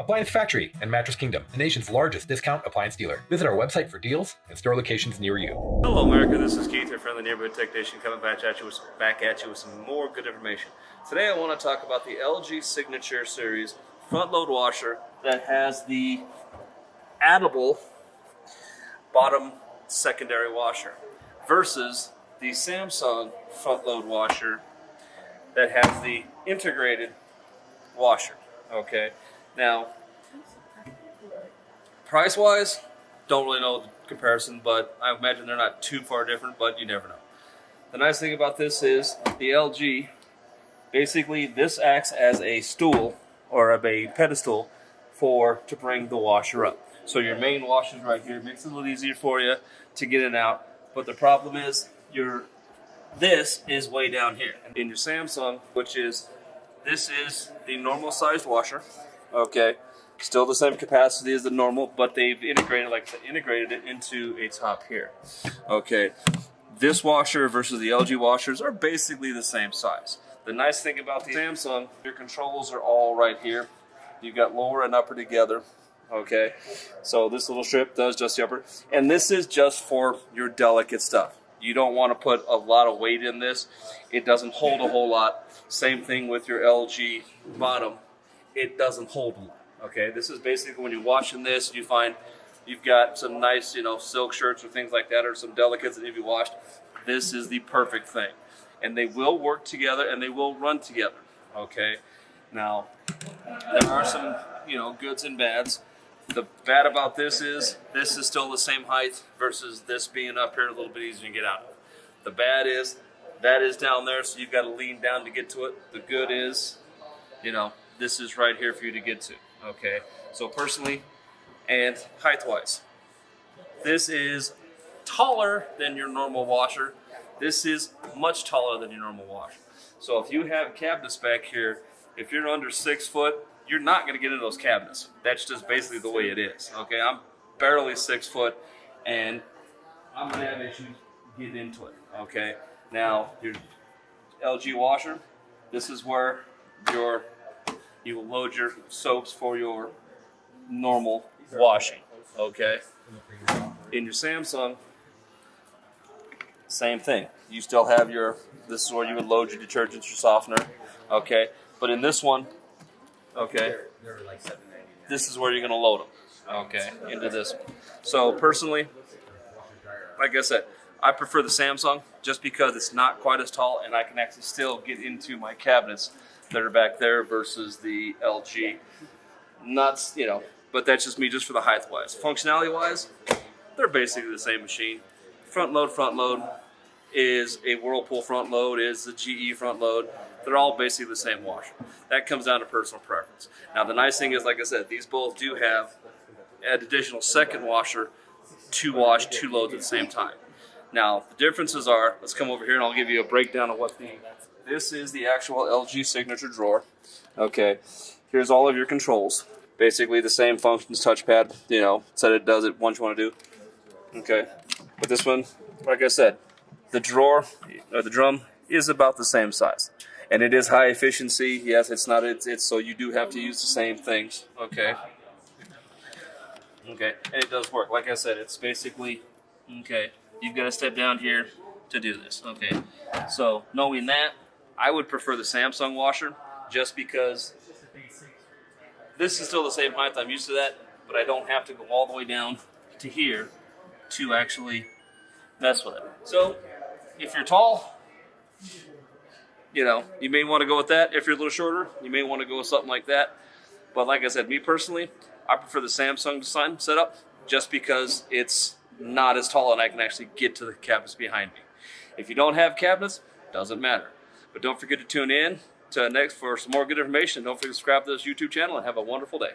Appliance Factory and Mattress Kingdom, the nation's largest discount appliance dealer. Visit our website for deals and store locations near you. Hello America, this is Keith, your friendly neighborhood technician, coming back at you with some more good information. Today I want to talk about the LG Signature Series front load washer that has the addable bottom secondary washer versus the Samsung front load washer that has the integrated washer. Okay, now price wise, don't really know the comparison, but I imagine they're not too far different, but you never know. The nice thing about this is the LG, basically this acts as a stool or a pedestal to bring the washer up. So your main washer is right here, makes it a little easier for you to get in and out, but the problem is this is way down here. In your Samsung, this is the normal sized washer, okay? Still the same capacity as the normal, but they've integrated it into a top here, okay? This washer versus the LG washers are basically the same size. The nice thing about the Samsung, your controls are all right here. You've got lower and upper together, okay? So this little strip does just the upper, and this is just for your delicate stuff. You don't want to put a lot of weight in this. It doesn't hold a whole lot. Same thing with your LG bottom. It doesn't hold a lot. Okay, this is basically when you're washing this, you find you've got some nice, silk shirts or things like that, or some delicates that need to be washed. This is the perfect thing. And they will work together and they will run together. Okay, now there are some, goods and bads. The bad about this is still the same height versus this being up here a little bit easier to get out of. The bad is that is down there, so you've got to lean down to get to it. The good is, this is right here for you to get to. Okay, so personally and height-wise, this is taller than your normal washer. This is much taller than your normal washer. So if you have cabinets back here, if you're under 6 foot, you're not going to get into those cabinets. That's just basically the way it is. Okay, I'm barely 6 foot, and I'm going to have issues getting into it. Okay, now your LG washer, this is where you will load your soaps for your normal washing. Okay, in your Samsung, same thing. You still have this is where you would load your detergents, your softener. Okay, but in this one, okay, this is where you're going to load them, okay, into this one. So personally, like I said, I prefer the Samsung just because it's not quite as tall and I can actually still get into my cabinets that are back there versus the LG. But that's just me, just for the height wise. Functionality wise, they're basically the same machine. Front load is a Whirlpool front load, is the GE front load. They're all basically the same washer. That comes down to personal preference. Now the nice thing is, like I said, these both do have an additional second washer to wash 2 loads at the same time. Now the differences are, let's come over here and I'll give you a breakdown of this is the actual LG Signature drawer. Okay, here's all of your controls. Basically the same functions, touchpad, said it does it once you want to do. Okay, but this one, like I said, the drawer, or the drum, is about the same size. And it is high efficiency. Yes, it's so you do have to use the same things. Okay. Okay, and it does work. Like I said, it's basically, okay, you've got to step down here to do this. Okay, so knowing that, I would prefer the Samsung washer just because this is still the same height. I'm used to that, but I don't have to go all the way down to here to actually mess with it. So if you're tall, you may want to go with that. If you're a little shorter, you may want to go with something like that. But like I said, me personally, I prefer the Samsung design setup just because it's not as tall and I can actually get to the cabinets behind me. If you don't have cabinets, doesn't matter. But don't forget to tune in to next for some more good information. Don't forget to subscribe to this YouTube channel and have a wonderful day.